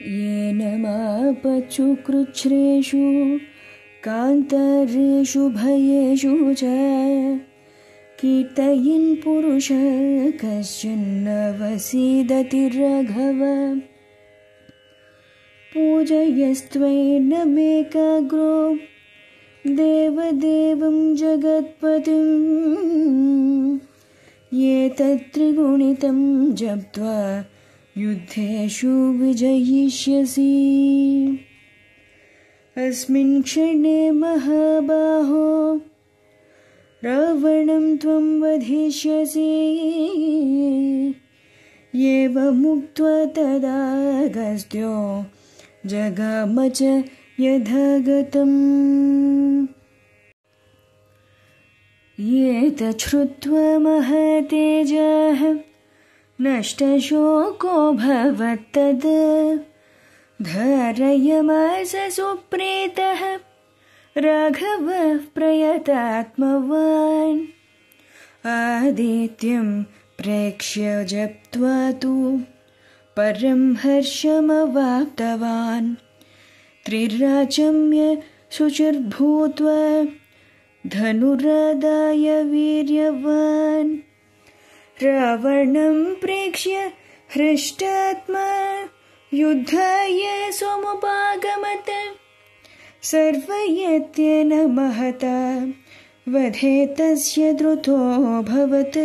येन मापचु कृच्छ्रेषु कान्तरेषु भयेषु च कीर्तयन् पुरुषः कश्चिन्न वसीदति राघव। पूजयस्त्वेनमेकाग्रो देवदेवं जगत्पतिं ये तत्त्रिगुणितं जप्त्वा युद्धेषु विजयिष्यसि। अस्मिन् क्षणे महाबाहो रावणं त्वं वधिष्यसि। एवमुक्त्वा तदागस्त्यो जगाम च यथागतम्। एतच्छ्रुत्वा महतेजः नष्टशोको भवत्तद् धारयमास सुप्रीतः राघवः प्रयतात्मवान्। आदित्यं प्रेक्ष्य जप्त्वा तु परं हर्षमवाप्तवान्। त्रिराचम्य शुचिर्भूत्वा धनुरादाय वीर्यवान्। रावणं प्रेक्ष्य हृष्टात्मा युद्धाय समुपागमत्। सर्वयत्येन महता वधे तस्य द्रुतोऽभवत्।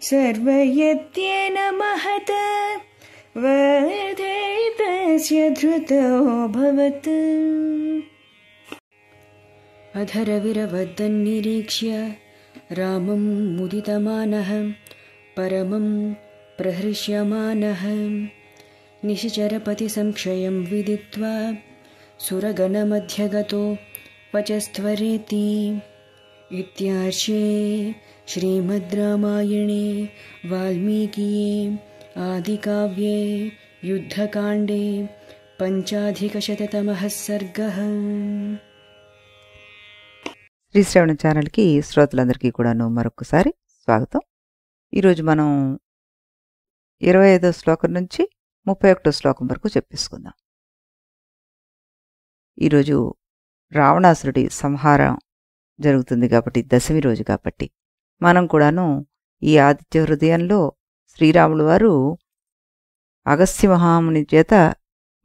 सर्वयत्येन महता वधे तस्य द्रुतोऽभवत्। अधरविरवदन्निरीक्ष्य रामं मुदितमानः परमं प्रहृष्यमानः निशिचरपतिसंक्षयं विदित्वा सुरगणमध्यगतो वचस्त्वरेति। इत्यार्षे श्रीमद् रामायणे वाल्मीकिये आदिकाव्ये युद्धकाण्डे पंचाधिकशततमः सर्गः। శ్రీ శ్రవణ ఛానల్కి శ్రోతలందరికీ కూడాను మరొకసారి స్వాగతం. ఈరోజు మనం 25వ శ్లోకం నుంచి 31వ శ్లోకం వరకు చెప్పేసుకుందాం. ఈరోజు రావణాసురుడి సంహారం జరుగుతుంది కాబట్టి దశమి రోజు కాబట్టి మనం కూడాను ఈ ఆదిత్య హృదయంలో శ్రీరాములు వారు అగస్త్య మహాముని చేత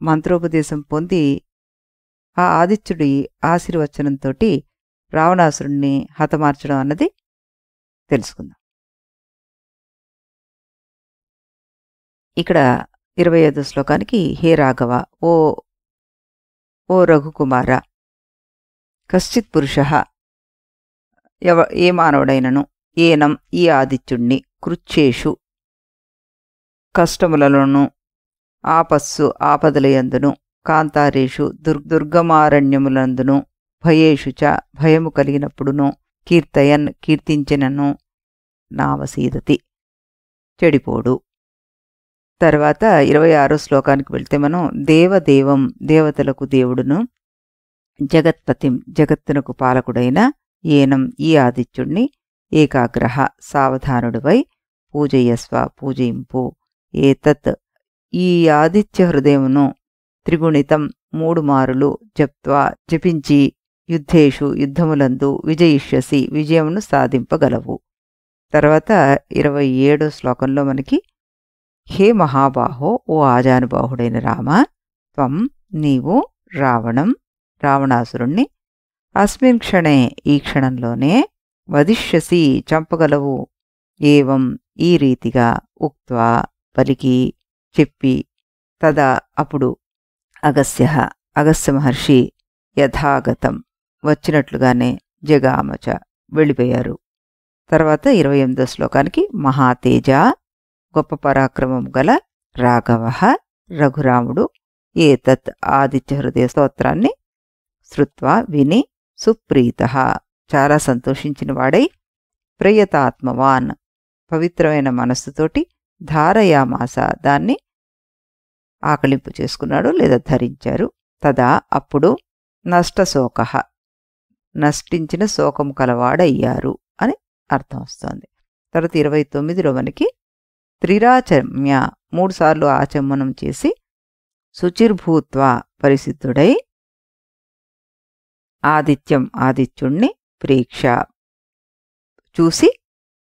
మంత్రోపదేశం పొంది ఆ ఆదిత్యుడి ఆశీర్వచనంతో రావణాసురుణ్ణి హతమార్చడం అన్నది తెలుసుకుందాం. ఇక్కడ 25వ శ్లోకానికి హే రాఘవ, ఓ రఘుకుమార, కశ్చిత్ పురుష ఏ మానవుడైనను ఏనం ఈ ఆదిత్యుణ్ణి కృచ్ఛేషు కష్టములలోను ఆపస్సు ఆపదలయందును కాంతారేషు దుర్గమారణ్యములందును భయేషు చ భయము కలిగినప్పుడును కీర్తయన్ కీర్తించినను నావసీదతి చెడిపోడు. తర్వాత 26వ శ్లోకానికి వెళ్తే మనం దేవదేవం దేవతలకు దేవుడును జగత్పతిం జగత్తునకు పాలకుడైన ఏనం ఈ ఆదిత్యుణ్ణి ఏకాగ్రహ సావధానుడివై పూజయస్వ పూజయింపు. ఏతత్ ఈ ఆదిత్య హృదయమును త్రిగుణితం 3 మారులు జప్త్వా జపించి యుద్ధేషు యుద్ధములందు విజయిష్యసి విజయమును సాధింపగలవు. తర్వాత 27వ శ్లోకంలో మనకి హే మహాబాహో ఓ ఆజానుబాహుడైన రామ, త్వం నీవు రావణాసురుణ్ణి అస్మిన్ క్షణే ఈ క్షణంలోనే వదిష్యసి చంపగలవు. ఏవం ఈ రీతిగా ఉక్త్వా పలికి చెప్పి తదా అప్పుడు అగస్త్య మహర్షి యథాగతం వచ్చినట్లుగానే జగామచ వెళ్ళిపోయారు. తర్వాత 28వ శ్లోకానికి మహాతేజ గొప్ప పరాక్రమం గల రాఘవ రఘురాముడు ఏతత్ ఆదిత్య హృదయ స్తోత్రాన్ని శ్రుత్వా విని సుప్రీత చాలా సంతోషించిన వాడై ప్రయతాత్మవాన్ పవిత్రమైన మనస్సుతోటి ధారయామాస దాన్ని ఆకలింపు చేసుకున్నాడు లేదా ధరించారు. తదా అప్పుడు నష్టశోక నష్టించిన శోకము కలవాడయ్యారు అని అర్థం వస్తోంది. తర్వాత 29లో మనకి త్రిరాచమ్య 3 సార్లు ఆచమనం చేసి శుచిర్భూత్వా పరిశుద్ధుడై ఆదిత్యుణ్ణి ప్రేక్ష చూసి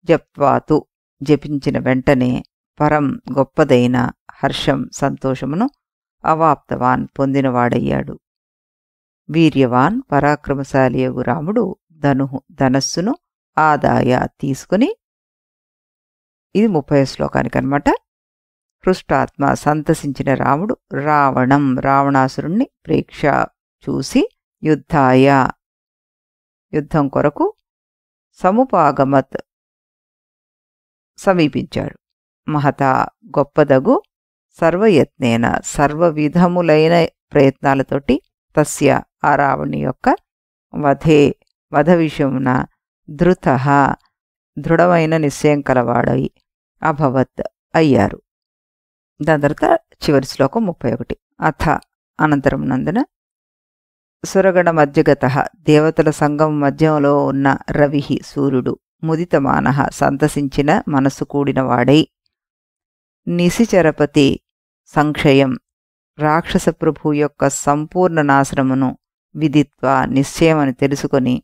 జప్త్వాతు జపించిన వెంటనే పరం గొప్పదైన హర్షం సంతోషమును అవాప్తవాన్ పొందినవాడయ్యాడు. వీర్యవాన్ పరాక్రమశాలియగు రాముడు ధనస్సును ఆదాయ తీసుకుని, ఇది 30వ శ్లోకానికి అన్నమాట. హృష్టాత్మ సంతసించిన రాముడు రావణాసురుణ్ణి ప్రేక్ష చూసి యుద్ధం కొరకు సముపాగమత్ సమీపించాడు. మహతా గొప్పదగు సర్వయత్నేన సర్వవిధములైన ప్రయత్నాలతోటి తస్య ఆ రావణి యొక్క వధ విషయమున దృఢమైన నిశ్చయం కలవాడై అభవత్ అయ్యారు. దాని తర్వాత చివరి శ్లోకం 31. అథ అనంతరం నందున సురగణ మధ్యగత దేవతల సంఘం మధ్యంలో ఉన్న రవి సూర్యుడు ముదితమాన సంతసించిన మనస్సు కూడినవాడై నిశిచరపతి సంక్షయం రాక్షస ప్రభు యొక్క సంపూర్ణ నాశనమును విదిత్వ నిశ్చయమని తెలుసుకొని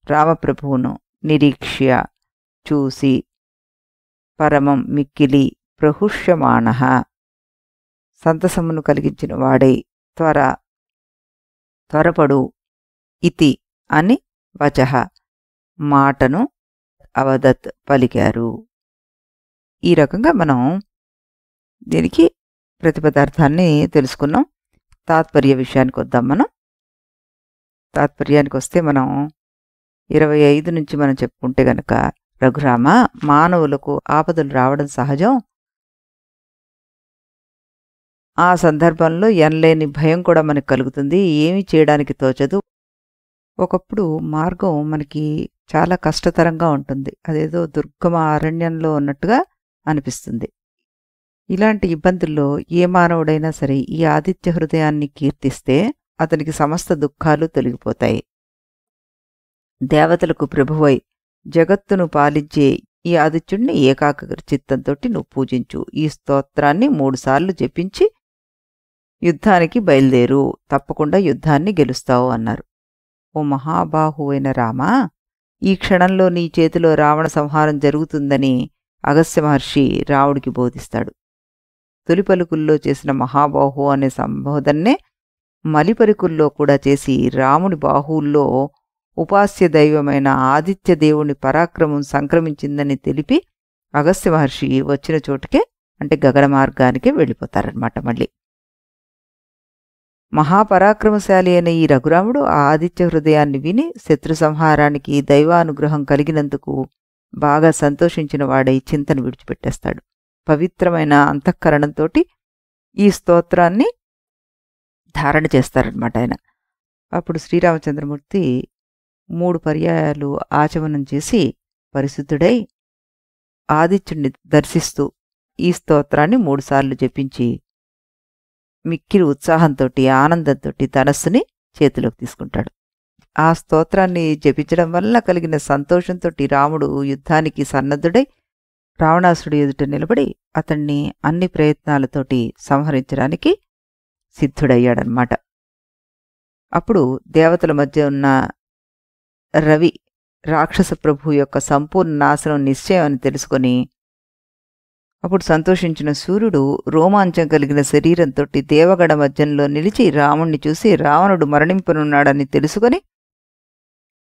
రామప్రభువును నిరీక్ష్య చూసి పరమం మిక్కిలి ప్రహుష్యమాణ సంతసమును కలిగించిన వాడై త్వరపడు ఇతి అని వచః మాటను అవదత్ పలికారు. ఈ రకంగా మనం దీనికి ప్రతిపదార్థాన్ని తెలుసుకున్నాం. తాత్పర్య విషయానికి వద్దాం. తాత్పర్యానికి వస్తే మనం 25 నుంచి మనం చెప్పుకుంటే గనక, రఘురామ, మానవులకు ఆపదలు రావడం సహజం. ఆ సందర్భంలో ఎనలేని భయం కూడా మనకు కలుగుతుంది. ఏమీ చేయడానికి తోచదు. ఒకప్పుడు మార్గం మనకి చాలా కష్టతరంగా ఉంటుంది. అదేదో దుర్గమ అరణ్యంలో ఉన్నట్టుగా అనిపిస్తుంది. ఇలాంటి ఇబ్బందుల్లో ఏ మానవుడైనా సరే ఈ ఆదిత్య హృదయాన్ని కీర్తిస్తే అతనికి సమస్త దుఃఖాలు తొలగిపోతాయి. దేవతలకు ప్రభువై జగత్తును పాలించే ఈ ఆదిత్యుణ్ణి ఏకాగ్ర చిత్తంతో నువ్వు పూజించు. ఈ స్తోత్రాన్ని 3 సార్లు జపించి యుద్ధానికి బయలుదేరు. తప్పకుండా యుద్ధాన్ని గెలుస్తావు అన్నారు. ఓ మహాబాహువైన రామా, ఈ క్షణంలో నీ చేతిలో రావణ సంహారం జరుగుతుందని అగస్త్య మహర్షి రావుడికి బోధిస్తాడు. తొలి పలుకుల్లో చేసిన మహాబాహు అనే సంబోధన్నే మలిపలికుల్లో కూడా చేసి రాముని బాహువుల్లో ఉపాస్య దైవమైన ఆదిత్య దేవుని పరాక్రమం సంక్రమించిందని తెలిపి అగస్త్య మహర్షి వచ్చిన చోటుకే, అంటే గగన మార్గానికే వెళ్ళిపోతారనమాట. మళ్ళీ మహాపరాక్రమశాలి అయిన ఈ రఘురాముడు ఆ ఆదిత్య హృదయాన్ని విని శత్రు సంహారానికి దైవానుగ్రహం కలిగినందుకు బాగా సంతోషించిన వాడై చింతను విడిచిపెట్టేస్తాడు. పవిత్రమైన అంతఃకరణంతో ఈ స్తోత్రాన్ని ధారణ చేస్తారనమాట ఆయన. అప్పుడు శ్రీరామచంద్రమూర్తి 3 పర్యాయాలు ఆచమనం చేసి పరిశుద్ధుడై ఆదిత్యుణ్ణి దర్శిస్తూ ఈ స్తోత్రాన్ని 3 సార్లు జపించి మిక్కిలి ఉత్సాహంతో ఆనందంతో ధనస్సుని చేతిలోకి తీసుకుంటాడు. ఆ స్తోత్రాన్ని జపించడం వల్ల కలిగిన సంతోషంతో రాముడు యుద్ధానికి సన్నద్ధుడై రావణాసుడి ఎదుట నిలబడి అతన్ని అన్ని ప్రయత్నాలతోటి సంహరించడానికి సిద్ధుడయ్యాడనమాట. అప్పుడు దేవతల మధ్య ఉన్న రవి రాక్షస ప్రభు యొక్క సంపూర్ణ నాశనం నిశ్చయం అని తెలుసుకొని అప్పుడు సంతోషించిన సూర్యుడు రోమాంచం కలిగిన శరీరంతో దేవగణ మధ్యంలో నిలిచి రాముణ్ణి చూసి రావణుడు మరణింపనున్నాడని తెలుసుకొని,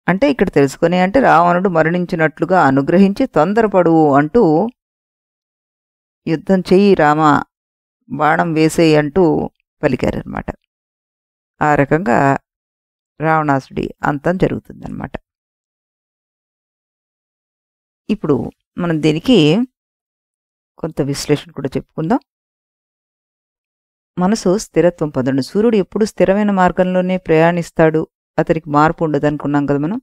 అంటే ఇక్కడ తెలుసుకొని అంటే రావణుడు మరణించినట్లుగా అనుగ్రహించి తొందరపడు అంటూ యుద్ధం చెయ్యి రామా, బాణం వేసేయి అంటూ పలికారనమాట. ఆ రకంగా రావణాసుడి అంతం జరుగుతుందన్నమాట. ఇప్పుడు మనం దీనికి కొంత విశ్లేషణ కూడా చెప్పుకుందాం. మనసు స్థిరత్వం పొందడు. సూర్యుడు ఎప్పుడు స్థిరమైన మార్గంలోనే ప్రయాణిస్తాడు, అతనికి మార్పు ఉండదు అనుకున్నాం కదా మనం.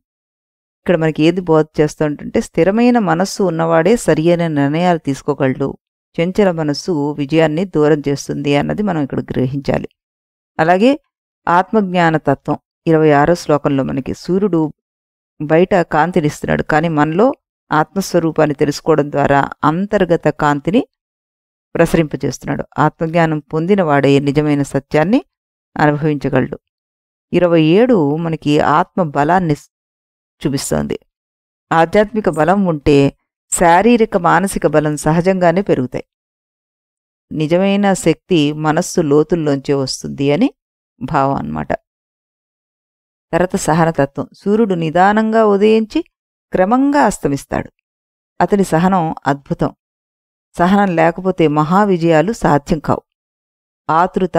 ఇక్కడ మనకి ఏది బోధ చేస్తుంటే స్థిరమైన మనస్సు ఉన్నవాడే సరి అయిన నిర్ణయాలు తీసుకోగలడు, చంచల మనస్సు విజయాన్ని దూరం చేస్తుంది అన్నది మనం ఇక్కడ గ్రహించాలి. అలాగే ఆత్మజ్ఞాన తత్వం 26వ శ్లోకంలో మనకి సూర్యుడు బయట కాంతినిస్తున్నాడు, కానీ మనలో ఆత్మస్వరూపాన్ని తెలుసుకోవడం ద్వారా అంతర్గత కాంతిని ప్రసరింపజేస్తున్నాడు. ఆత్మజ్ఞానం పొందిన వాడే నిజమైన సత్యాన్ని అనుభవించగలడు. 27 మనకి ఆత్మ బలాన్ని చూపిస్తోంది. ఆధ్యాత్మిక బలం ఉంటే శారీరక మానసిక బలం సహజంగానే పెరుగుతాయి. నిజమైన శక్తి మనస్సు లోతుల్లోంచే వస్తుంది అని భావం అన్నమాట. తర్వాత సహనతత్వం. సూర్యుడు నిదానంగా ఉదయించి క్రమంగా అస్తమిస్తాడు. అతని సహనం అద్భుతం. సహనం లేకపోతే మహావిజయాలు సాధ్యం కావు. ఆతృత,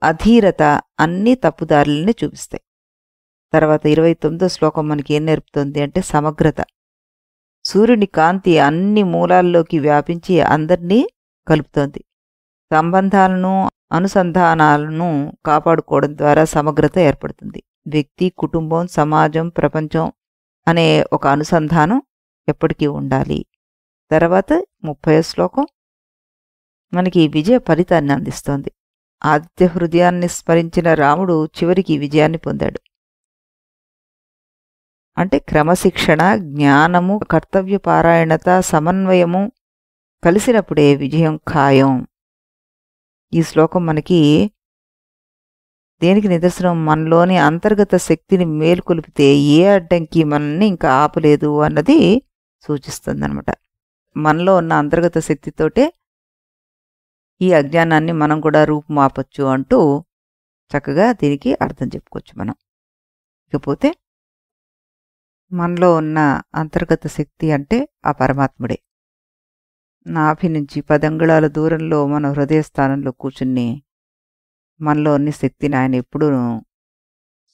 అధీరత అన్నీ తప్పుదారులనే చూపిస్తాయి. తర్వాత 29వ శ్లోకం మనకి ఏం నేర్పుతుంది అంటే సమగ్రత. సూర్యుని కాంతి అన్ని మూలాల్లోకి వ్యాపించి అందర్నీ కలుపుతోంది. సంబంధాలను, అనుసంధానాలను కాపాడుకోవడం ద్వారా సమగ్రత ఏర్పడుతుంది. వ్యక్తి, కుటుంబం, సమాజం, ప్రపంచం అనే ఒక అనుసంధానం ఎప్పటికీ ఉండాలి. తర్వాత 30వ శ్లోకం మనకి విజయ ఫలితాన్ని అందిస్తోంది. ఆదిత్య హృదయాన్ని స్మరించిన రాముడు చివరికి విజయాన్ని పొందాడు. అంటే క్రమశిక్షణ, జ్ఞానము, కర్తవ్యపారాయణత, సమన్వయము కలిసినప్పుడే విజయం ఖాయం. ఈ శ్లోకం మనకి దేనికి నిదర్శనం? మనలోని అంతర్గత శక్తిని మేల్కొలిపితే ఏ అడ్డంకి మనల్ని ఇంకా ఆపలేదు అన్నది సూచిస్తుందన్నమాట. మనలో ఉన్న అంతర్గత శక్తితోటే ఈ అజ్ఞానాన్ని మనం కూడా రూపుమాపచ్చు అంటూ చక్కగా దీనికి అర్థం చెప్పుకోవచ్చు మనం. ఇకపోతే మనలో ఉన్న అంతర్గత శక్తి అంటే ఆ పరమాత్ముడే. నాభి నుంచి 10 అంగుళాల దూరంలో మన హృదయ స్థానంలో కూర్చుని మనలోని శక్తిని ఆయన ఎప్పుడూ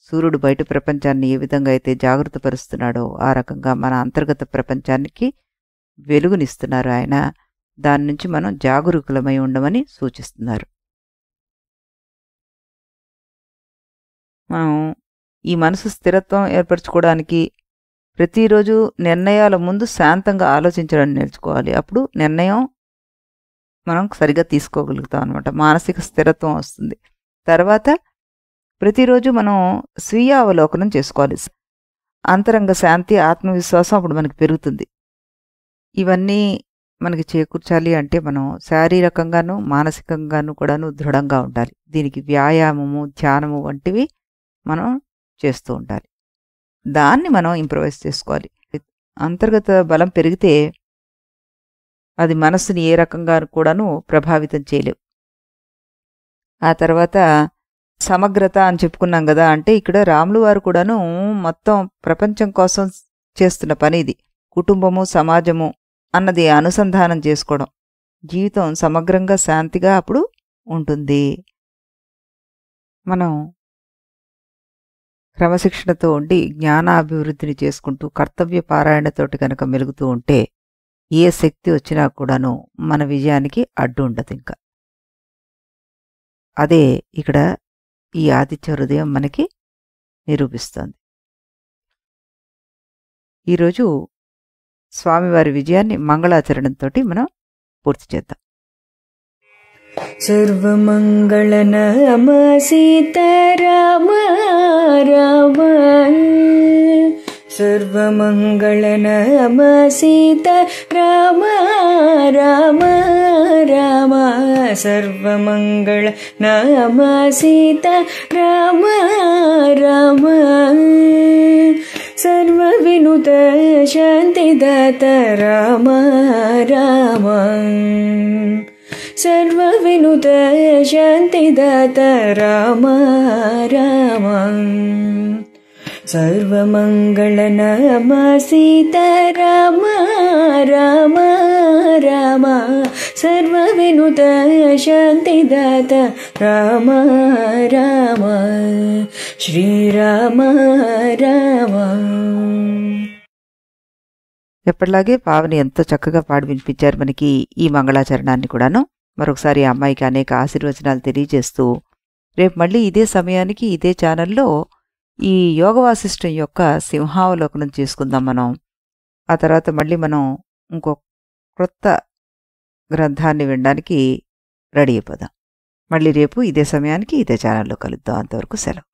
సూర్యుడు బయట ప్రపంచాన్ని ఏ విధంగా అయితే జాగృతపరుస్తున్నాడో ఆ రకంగా మన అంతర్గత ప్రపంచానికి వెలుగునిస్తున్నారు ఆయన. దాని నుంచి మనం జాగరూకులమై ఉండమని సూచిస్తున్నారు. మనం ఈ మనసు స్థిరత్వం ఏర్పరచుకోవడానికి ప్రతిరోజు నిర్ణయాల ముందు శాంతంగా ఆలోచించడం నేర్చుకోవాలి. అప్పుడు నిర్ణయం మనం సరిగా తీసుకోగలుగుతాం అనమాట. మానసిక స్థిరత్వం వస్తుంది. తర్వాత ప్రతిరోజు మనం స్వీయ అవలోకనం చేసుకోవాలి. అంతరంగ శాంతి, ఆత్మవిశ్వాసం అప్పుడు మనకి పెరుగుతుంది. ఇవన్నీ మనకి చేకూర్చాలి అంటే మనం శారీరకంగాను మానసికంగాను కూడాను దృఢంగా ఉండాలి. దీనికి వ్యాయామము, ధ్యానము వంటివి మనం చేస్తూ ఉండాలి. దాన్ని మనం ఇంప్రవైజ్ చేసుకోవాలి. అంతర్గత బలం పెరిగితే అది మనస్సుని ఏ రకంగా కూడాను ప్రభావితం చేయలేవు. ఆ తర్వాత సమగ్రత అని చెప్పుకున్నాం కదా. అంటే ఇక్కడ రాములు వారు కూడాను మొత్తం ప్రపంచం కోసం చేస్తున్న పని ఇది. కుటుంబము, సమాజము అన్నది అనుసంధానం చేసుకోవడం. జీవితం సమగ్రంగా శాంతిగా అప్పుడు ఉంటుంది. మనం క్రమశిక్షణతో ఉండి జ్ఞానాభివృద్ధిని చేసుకుంటూ కర్తవ్య పారాయణతోటి కనుక మెలుగుతూ ఉంటే ఏ శక్తి వచ్చినా కూడాను మన విజయానికి అడ్డు ఉండదు. ఇంకా అదే ఇక్కడ ఈ ఆదిత్య హృదయం మనకి నిరూపిస్తోంది. ఈరోజు స్వామివారి విజయాన్ని మంగళాచరణంతో మనం పూర్తి చేద్దాం. సర్వమంగళనామ సీతారామ రామ, సర్వమంగళనామ సీతారామ రామ రామ, సర్వమంగళనామ సీతారామ రామ, సర్వవినుత శాంతిదాత రామ రామ, సర్వవినుత శాంతిదాత రామ రామ, సర్వమంగళనామ సీతారామ రామ రామ, సర్వవినుత శాంతిదాత రామ రామ, శ్రీరామ రామ. ఎప్పటిలాగే పావని ఎంతో చక్కగా పాడి వినిపించారు మనకి ఈ మంగళాచరణాన్ని కూడాను. మరొకసారి ఆ అమ్మాయికి అనేక ఆశీర్వచనాలు తెలియజేస్తూ రేపు మళ్ళీ ఇదే సమయానికి ఇదే ఛానల్లో ఈ యోగ వాసిష్టం యొక్క సింహావలోకనం చేసుకుందాం మనం. ఆ తర్వాత మళ్ళీ మనం ఇంకో క్రొత్త గ్రంథాన్ని వినడానికి రెడీ అయిపోదాం. మళ్ళీ రేపు ఇదే సమయానికి ఇదే ఛానల్లో కలుద్దాం. అంతవరకు సెలవు.